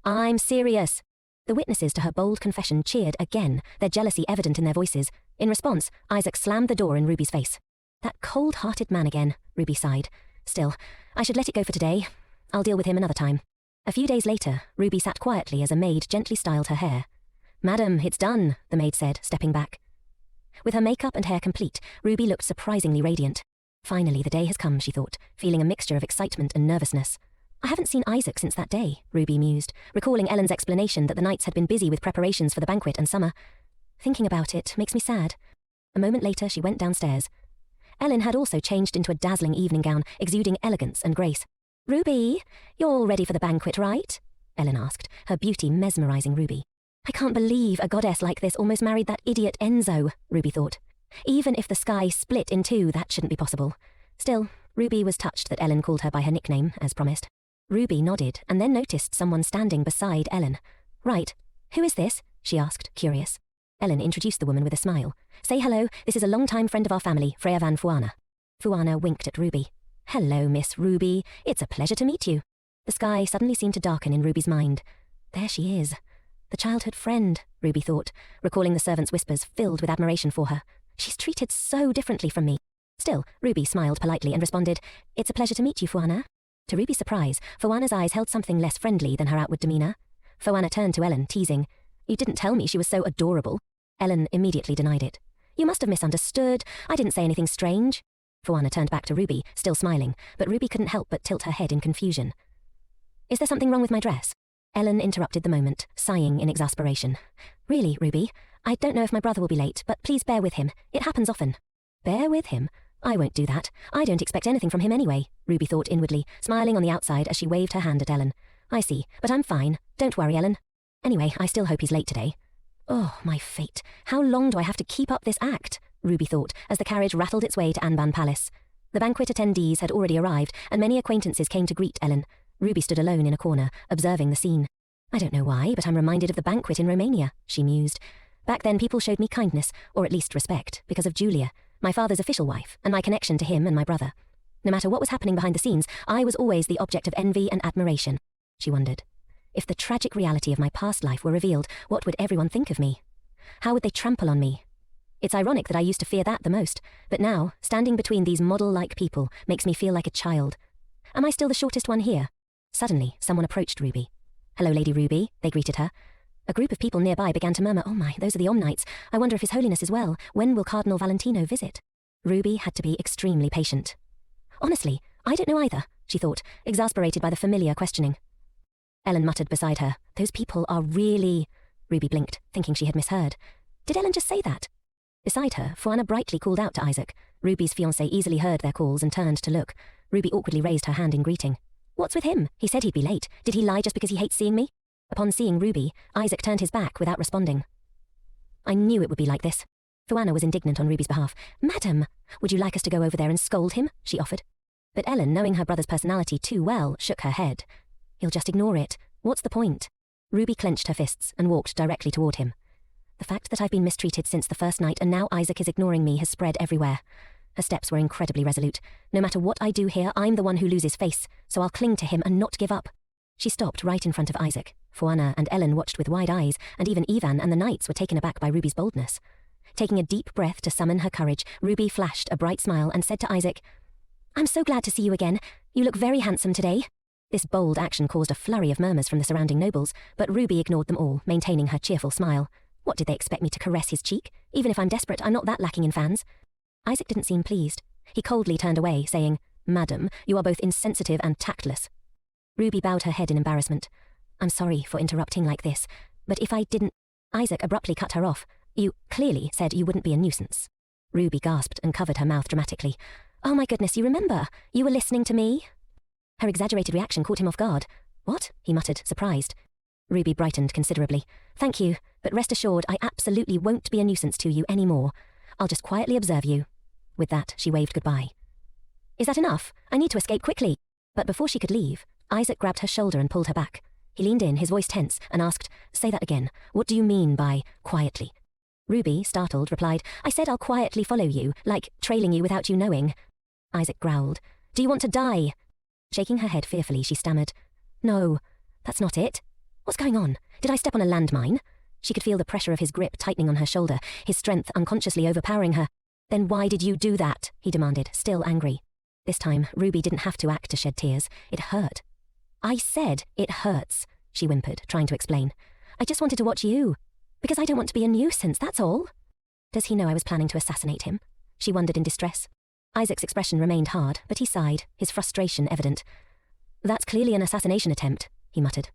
I'm serious. The witnesses to her bold confession cheered again, their jealousy evident in their voices. In response, Isaac slammed the door in Ruby's face. That cold-hearted man again, Ruby sighed. Still, I should let it go for today. I'll deal with him another time. A few days later, Ruby sat quietly as a maid gently styled her hair. Madam, it's done, the maid said, stepping back. With her makeup and hair complete, Ruby looked surprisingly radiant. Finally, the day has come, she thought, feeling a mixture of excitement and nervousness. I haven't seen Isaac since that day, Ruby mused, recalling Ellen's explanation that the Knights had been busy with preparations for the banquet and summer. Thinking about it makes me sad. A moment later, she went downstairs. Ellen had also changed into a dazzling evening gown, exuding elegance and grace. Ruby, you're all ready for the banquet, right? Ellen asked, her beauty mesmerizing Ruby. I can't believe a goddess like this almost married that idiot Enzo, Ruby thought. Even if the sky split in two, that shouldn't be possible. Still, Ruby was touched that Ellen called her by her nickname, as promised. Ruby nodded and then noticed someone standing beside Ellen. Right. Who is this? She asked, curious. Ellen introduced the woman with a smile. Say hello, this is a long-time friend of our family, Freya van Fuana. Fuana winked at Ruby. Hello, Miss Ruby. It's a pleasure to meet you. The sky suddenly seemed to darken in Ruby's mind. There she is. The childhood friend, Ruby thought, recalling the servant's whispers filled with admiration for her. She's treated so differently from me. Still, Ruby smiled politely and responded, It's a pleasure to meet you, Fuana. To Ruby's surprise, Fuana's eyes held something less friendly than her outward demeanour. Fuana turned to Ellen, teasing, You didn't tell me she was so adorable. Ellen immediately denied it. You must have misunderstood. I didn't say anything strange. Fuana turned back to Ruby, still smiling, but Ruby couldn't help but tilt her head in confusion. Is there something wrong with my dress? Ellen interrupted the moment, sighing in exasperation. Really, Ruby, I don't know if my brother will be late, but please bear with him. It happens often. Bear with him? I won't do that. I don't expect anything from him anyway, Ruby thought inwardly, smiling on the outside as she waved her hand at Ellen. I see, but I'm fine. Don't worry, Ellen. Anyway, I still hope he's late today. Oh, my fate. How long do I have to keep up this act? Ruby thought, as the carriage rattled its way to Anban Palace. The banquet attendees had already arrived, and many acquaintances came to greet Ellen. Ruby stood alone in a corner, observing the scene. I don't know why, but I'm reminded of the banquet in Romania, she mused. Back then people showed me kindness, or at least respect, because of Julia, my father's official wife, and my connection to him and my brother. No matter what was happening behind the scenes, I was always the object of envy and admiration, she wondered. If the tragic reality of my past life were revealed, what would everyone think of me? How would they trample on me? It's ironic that I used to fear that the most, but now, standing between these model-like people makes me feel like a child. Am I still the shortest one here? Suddenly, someone approached Ruby. Hello, Lady Ruby, they greeted her. A group of people nearby began to murmur, Oh my, those are the Omnights. I wonder if His Holiness is well. When will Cardinal Valentino visit? Ruby had to be extremely patient. Honestly, I don't know either, she thought, exasperated by the familiar questioning. Ellen muttered beside her, Those people are really... Ruby blinked, thinking she had misheard. Did Ellen just say that? Beside her, Fuana brightly called out to Isaac. Ruby's fiancé easily heard their calls and turned to look. Ruby awkwardly raised her hand in greeting. What's with him? He said he'd be late. Did he lie just because he hates seeing me? Upon seeing Ruby, Isaac turned his back without responding. I knew it would be like this. Fuana was indignant on Ruby's behalf. Madam, would you like us to go over there and scold him? She offered. But Ellen, knowing her brother's personality too well, shook her head. He'll just ignore it. What's the point? Ruby clenched her fists and walked directly toward him. The fact that I've been mistreated since the first night and now Isaac is ignoring me has spread everywhere. Her steps were incredibly resolute. No matter what I do here, I'm the one who loses face, so I'll cling to him and not give up. She stopped right in front of Isaac. Fuana and Ellen watched with wide eyes, and even Ivan and the Knights were taken aback by Ruby's boldness. Taking a deep breath to summon her courage, Ruby flashed a bright smile and said to Isaac, I'm so glad to see you again. You look very handsome today. This bold action caused a flurry of murmurs from the surrounding nobles, but Ruby ignored them all, maintaining her cheerful smile. What did they expect me to caress his cheek? Even if I'm desperate, I'm not that lacking in fans. Isaac didn't seem pleased. He coldly turned away, saying, Madam, you are both insensitive and tactless. Ruby bowed her head in embarrassment. I'm sorry for interrupting like this, but if I didn't... Isaac abruptly cut her off. You clearly said you wouldn't be a nuisance. Ruby gasped and covered her mouth dramatically. Oh my goodness, you remember? You were listening to me? Her exaggerated reaction caught him off guard. What? He muttered, surprised. Ruby brightened considerably. Thank you, but rest assured I absolutely won't be a nuisance to you anymore. I'll just quietly observe you. With that, she waved goodbye. Is that enough? I need to escape quickly. But before she could leave, Isaac grabbed her shoulder and pulled her back. He leaned in, his voice tense, and asked, "Say that again. What do you mean by quietly?" Ruby, startled, replied, "I said I'll quietly follow you, like trailing you without you knowing." Isaac growled, "Do you want to die?" Shaking her head fearfully, she stammered, "No, that's not it. What's going on? Did I step on a landmine?" She could feel the pressure of his grip tightening on her shoulder, his strength unconsciously overpowering her. "Then why did you do that?" he demanded, still angry. This time, Ruby didn't have to act to shed tears. It hurt. "I said it hurts," she whimpered, trying to explain. "I just wanted to watch you. Because I don't want to be a nuisance, that's all." Does he know I was planning to assassinate him? She wondered in distress. Isaac's expression remained hard, but he sighed, his frustration evident. "That's clearly an assassination attempt," he muttered.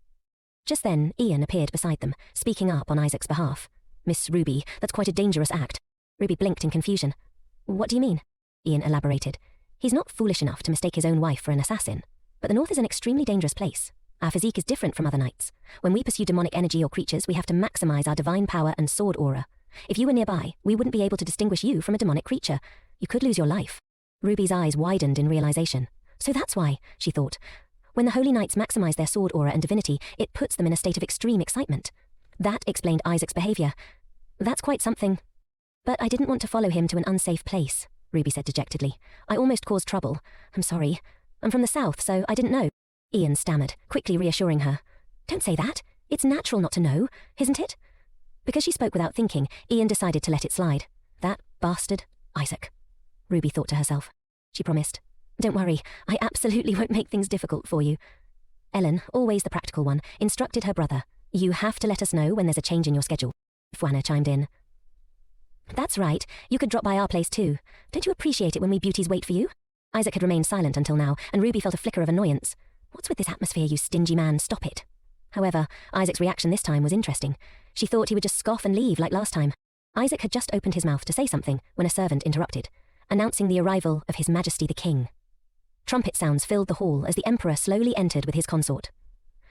Just then, Ian appeared beside them, speaking up on Isaac's behalf. "Miss Ruby, that's quite a dangerous act." Ruby blinked in confusion. "What do you mean?" Ian elaborated. "He's not foolish enough to mistake his own wife for an assassin. But the North is an extremely dangerous place. Our physique is different from other knights. When we pursue demonic energy or creatures, we have to maximize our divine power and sword aura. If you were nearby, we wouldn't be able to distinguish you from a demonic creature. You could lose your life." Ruby's eyes widened in realization. So that's why, she thought. When the holy knights maximize their sword aura and divinity, it puts them in a state of extreme excitement. That explained Isaac's behavior. "That's quite something." "But I didn't want to follow him to an unsafe place," Ruby said dejectedly. "I almost caused trouble. I'm sorry. I'm from the south, so I didn't know." Ian stammered, quickly reassuring her. "Don't say that. It's natural not to know, isn't it?" Because she spoke without thinking, Ian decided to let it slide. That bastard, Isaac. Ruby thought to herself. She promised, "Don't worry, I absolutely won't make things difficult for you." Ellen, always the practical one, instructed her brother, "You have to let us know when there's a change in your schedule." Fuana chimed in. "That's right, you could drop by our place too. Don't you appreciate it when we beauties wait for you?" Isaac had remained silent until now, and Ruby felt a flicker of annoyance. "What's with this atmosphere, you stingy man? Stop it." However, Isaac's reaction this time was interesting. She thought he would just scoff and leave like last time. Isaac had just opened his mouth to say something when a servant interrupted, announcing the arrival of His Majesty the King. Trumpet sounds filled the hall as the Emperor slowly entered with his consort.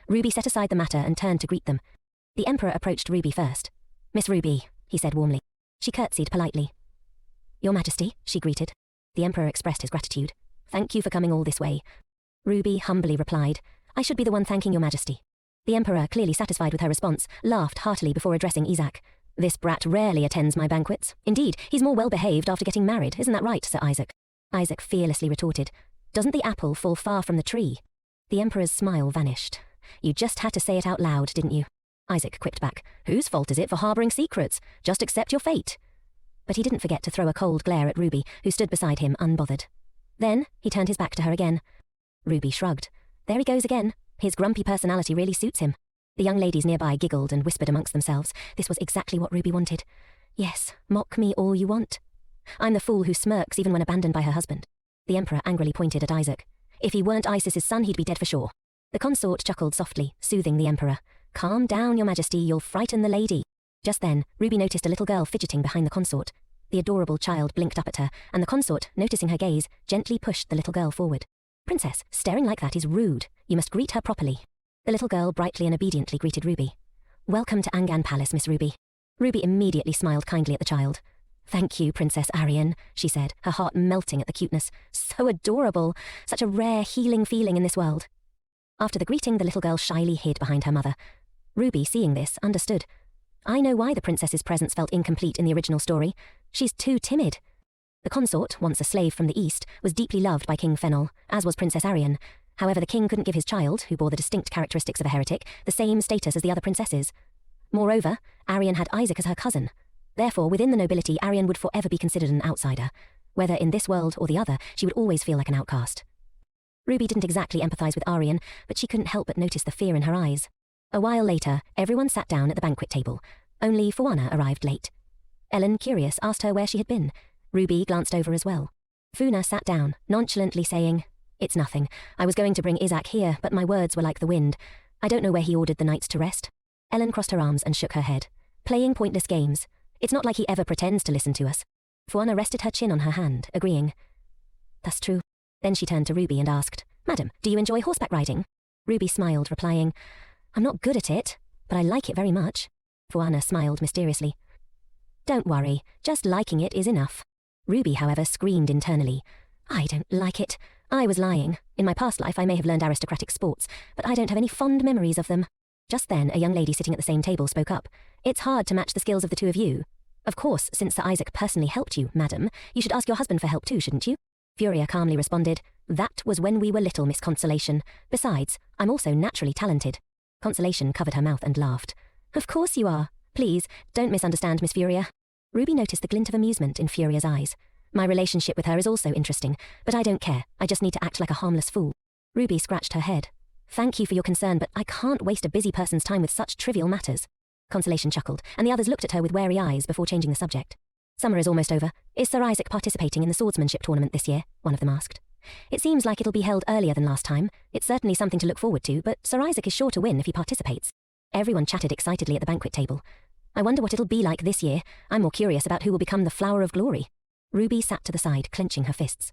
Ruby set aside the matter and turned to greet them. The Emperor approached Ruby first. "Miss Ruby," he said warmly. She curtsied politely. "Your Majesty," she greeted. The Emperor expressed his gratitude. "Thank you for coming all this way." Ruby humbly replied, "I should be the one thanking your Majesty." The Emperor, clearly satisfied with her response, laughed heartily before addressing Isaac. "This brat rarely attends my banquets. Indeed, he's more well-behaved after getting married, isn't that right, Sir Isaac?" Isaac fearlessly retorted, "Doesn't the apple fall far from the tree?" The Emperor's smile vanished. "You just had to say it out loud, didn't you?" Isaac quipped back, "Whose fault is it for harbouring secrets? Just accept your fate." But he didn't forget to throw a cold glare at Ruby, who stood beside him unbothered. Then he turned his back to her again. Ruby shrugged. There he goes again. His grumpy personality really suits him. The young ladies nearby giggled and whispered amongst themselves. This was exactly what Ruby wanted. Yes, mock me all you want. I'm the fool who smirks even when abandoned by her husband. The Emperor angrily pointed at Isaac. If he weren't Isis's son, he'd be dead for sure. The consort chuckled softly, soothing the Emperor. Calm down, your Majesty, you'll frighten the lady. Just then, Ruby noticed a little girl fidgeting behind the consort. The adorable child blinked up at her, and the consort, noticing her gaze, gently pushed the little girl forward. "Princess, staring like that is rude. You must greet her properly." The little girl brightly and obediently greeted Ruby. "Welcome to Angan Palace, Miss Ruby." Ruby immediately smiled kindly at the child. "Thank you, Princess Arian," she said, her heart melting at the cuteness. "So adorable. Such a rare, healing feeling in this world." After the greeting, the little girl shyly hid behind her mother. Ruby, seeing this, understood. I know why the princess's presence felt incomplete in the original story. She's too timid. The consort, once a slave from the east, was deeply loved by King Fennel, as was Princess Arian. However, the king couldn't give his child, who bore the distinct characteristics of a heretic, the same status as the other princesses. Moreover, Arian had Isaac as her cousin. Therefore, within the nobility, Arian would forever be considered an outsider. Whether in this world or the other, she would always feel like an outcast. Ruby didn't exactly empathize with Arian, but she couldn't help but notice the fear in her eyes. A while later, everyone sat down at the banquet table. Only Fuana arrived late. Ellen, curious, asked her where she had been. Ruby glanced over as well. Funa sat down, nonchalantly saying, "It's nothing. I was going to bring Isaac here, but my words were like the wind. I don't know where he ordered the knights to rest." Ellen crossed her arms and shook her head. "Playing pointless games. It's not like he ever pretends to listen to us." Fuana rested her chin on her hand, agreeing. "That's true." Then she turned to Ruby and asked, "Madam, do you enjoy horseback riding?" Ruby smiled, replying, "I'm not good at it, but I like it very much." Fuana smiled mysteriously. "Don't worry, just liking it is enough." Ruby, however, screamed internally. "I don't like it. I was lying. In my past life I may have learned aristocratic sports, but I don't have any fond memories of them." Just then, a young lady sitting at the same table spoke up. It's hard to match the skills of the two of you. Of course, since Sir Isaac personally helped you, madam, you should ask your husband for help too, shouldn't you? Furia calmly responded, That was when we were little, Miss Consolation. Besides, I'm also naturally talented. Consolation covered her mouth and laughed. Of course you are. Please, don't misunderstand, Miss Furia. Ruby noticed the glint of amusement in Furia's eyes. My relationship with her is also interesting, but I don't care. I just need to act like a harmless fool. Ruby scratched her head. Thank you for your concern, but I can't waste a busy person's time with such trivial matters. Consolation chuckled, and the others looked at her with wary eyes before changing the subject. Summer is almost over. Is Sir Isaac participating in the swordsmanship tournament this year? One of them asked. It seems like it'll be held earlier than last time. It's certainly something to look forward to, but Sir Isaac is sure to win if he participates. Everyone chatted excitedly at the banquet table. I wonder what it'll be like this year. I'm more curious about who will become the flower of glory. Ruby sat to the side, clenching her fists.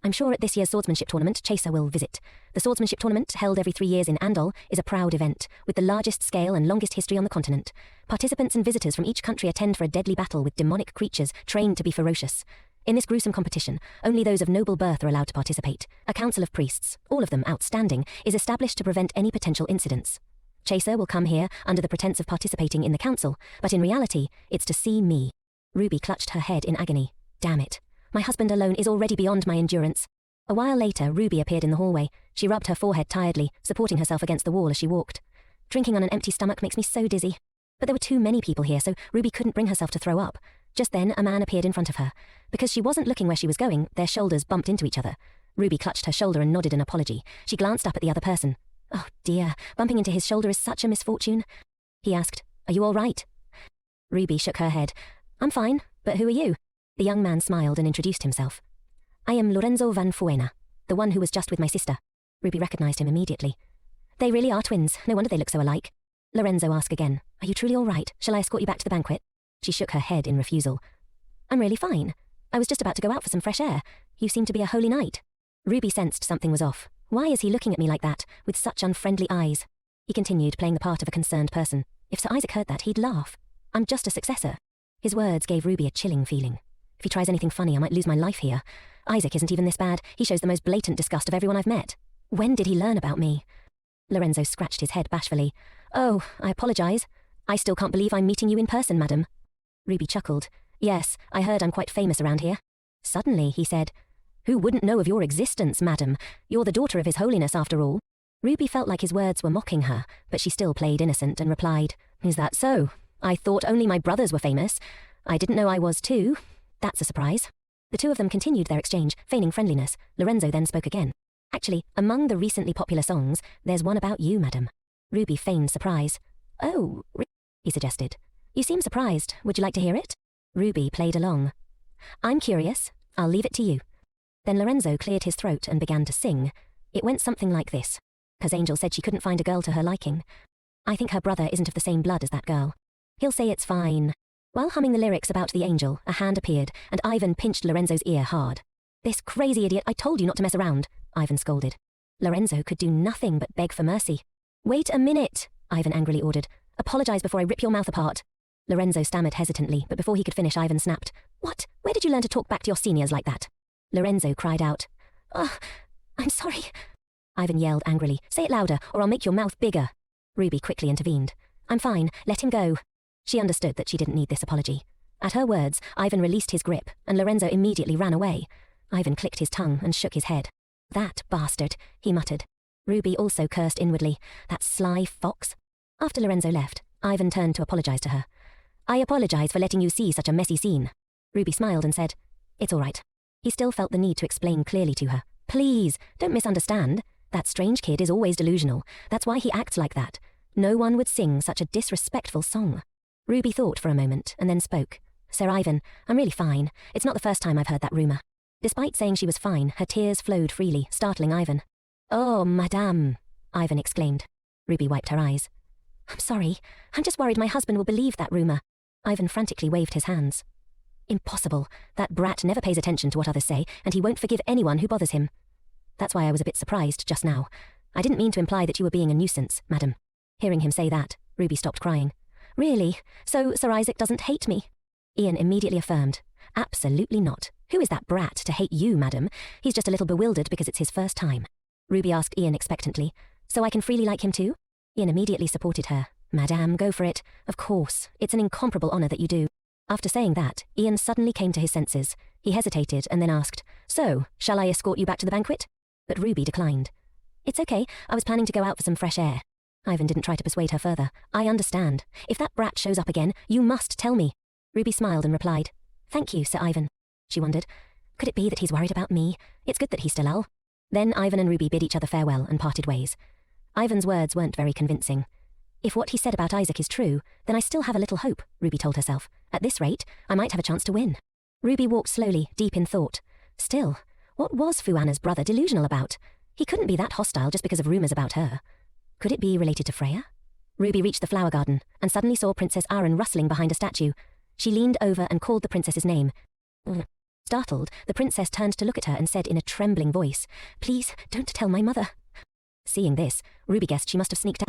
I'm sure at this year's swordsmanship tournament, Chaser will visit. The swordsmanship tournament, held every 3 years in Andal, is a proud event, with the largest scale and longest history on the continent. Participants and visitors from each country attend for a deadly battle with demonic creatures trained to be ferocious. In this gruesome competition, only those of noble birth are allowed to participate. A council of priests, all of them outstanding, is established to prevent any potential incidents. Chaser will come here under the pretense of participating in the council, but in reality, it's to see me. Ruby clutched her head in agony. Damn it. My husband alone is already beyond my endurance. A while later, Ruby appeared in the hallway. She rubbed her forehead tiredly, supporting herself against the wall as she walked. Drinking on an empty stomach makes me so dizzy. But there were too many people here, so Ruby couldn't bring herself to throw up. Just then, a man appeared in front of her. Because she wasn't looking where she was going, their shoulders bumped into each other. Ruby clutched her shoulder and nodded an apology. She glanced up at the other person. Oh dear, bumping into his shoulder is such a misfortune. He asked, Are you all right? Ruby shook her head. I'm fine, but who are you? The young man smiled and introduced himself. I am Lorenzo van Fuena, the one who was just with my sister. Ruby recognized him immediately. They really are twins. No wonder they look so alike. Lorenzo asked again, Are you truly all right? Shall I escort you back to the banquet? She shook her head in refusal. I'm really fine. I was just about to go out for some fresh air. You seem to be a holy knight. Ruby sensed something was off. Why is he looking at me like that, with such unfriendly eyes? He continued, playing the part of a concerned person. If Sir Isaac heard that, he'd laugh. I'm just a successor. His words gave Ruby a chilling feeling. If he tries anything funny, I might lose my life here. Isaac isn't even this bad. He shows the most blatant disgust of everyone I've met. When did he learn about me? Lorenzo scratched his head bashfully. Oh, I apologize. I still can't believe I'm meeting you in person, madam. Ruby chuckled. Yes, I heard I'm quite famous around here. Suddenly, he said, Who wouldn't know of your existence, madam? You're the daughter of His Holiness, after all. Ruby felt like his words were mocking her, but she still played innocent and replied, Is that so? I thought only my brothers were famous. I didn't know I was too. That's a surprise. The two of them continued their exchange, feigning friendliness. Lorenzo then spoke again. Actually, among the recently popular songs, there's one about you, madam. Ruby feigned surprise. Oh, he suggested. You seem surprised. Would you like to hear it? Ruby played along. I'm curious. I'll leave it to you. Then Lorenzo cleared his throat and began to sing. It went something like this. 'Cause Angel said she couldn't find a girl to her liking. I think her brother isn't of the same blood as that girl. He'll say it's fine. While humming the lyrics about the angel, a hand appeared, and Ivan pinched Lorenzo's ear hard. This crazy idiot, I told you not to mess around, Ivan scolded. Lorenzo could do nothing but beg for mercy. Wait a minute, Ivan angrily ordered. Apologize before I rip your mouth apart. Lorenzo stammered hesitantly, but before he could finish, Ivan snapped. What? Where did you learn to talk back to your seniors like that? Lorenzo cried out. I'm sorry. Ivan yelled angrily. Say it louder, or I'll make your mouth bigger. Ruby quickly intervened. I'm fine, let him go. She understood that she didn't need this apology. At her words, Ivan released his grip, and Lorenzo immediately ran away. Ivan clicked his tongue and shook his head. That bastard, he muttered. Ruby also cursed inwardly. That sly fox. After Lorenzo left, Ivan turned to apologize to her. I apologize for letting you see such a messy scene. Ruby smiled and said, It's all right. He still felt the need to explain clearly to her. Please, don't misunderstand. That strange kid is always delusional. That's why he acts like that. No one would sing such a disrespectful song. Ruby thought for a moment and then spoke. Sir Ivan, I'm really fine. It's not the first time I've heard that rumour. Despite saying she was fine, her tears flowed freely, startling Ivan. Oh, madame, Ivan exclaimed. Ruby wiped her eyes. I'm sorry. I'm just worried my husband will believe that rumour. Ivan frantically waved his hands. Impossible. That brat never pays attention to what others say, and he won't forgive anyone who bothers him. That's why I was a bit surprised just now. I didn't mean to imply that you were being a nuisance, madam. Hearing him say that, Ruby stopped crying. Really? So Sir Isaac doesn't hate me? Ian immediately affirmed. Absolutely not. Who is that brat to hate you, madam? He's just a little bewildered because it's his first time. Ruby asked Ian expectantly. So I can freely like him too? Ian immediately supported her. Madame, go for it. Of course, it's an incomparable honor that you do. After saying that, Ian suddenly came to his senses. He hesitated and then asked, So, shall I escort you back to the banquet? But Ruby declined. It's okay, I was planning to go out for some fresh air. Ivan didn't try to persuade her further. I understand. If that brat shows up again, you must tell me. Ruby smiled and replied, Thank you, Sir Ivan. She wondered, could it be that he's worried about me? It's good that he's still ill. Then Ivan and Ruby bid each other farewell and parted ways. Ivan's words weren't very convincing. If what he said about Isaac is true, then I still have a little hope, Ruby told herself. At this rate, I might have a chance to win. Ruby walked slowly, deep in thought. Still, what was Fuana's brother delusional about? He couldn't be that hostile just because of rumours about her. Could it be related to Freya? Ruby reached the flower garden and suddenly saw Princess Aren rustling behind a statue. She leaned over and called the princess's name. Startled, the princess turned to look at her and said in a trembling voice, Please, don't tell my mother. Seeing this, Ruby guessed she must have sneaked out.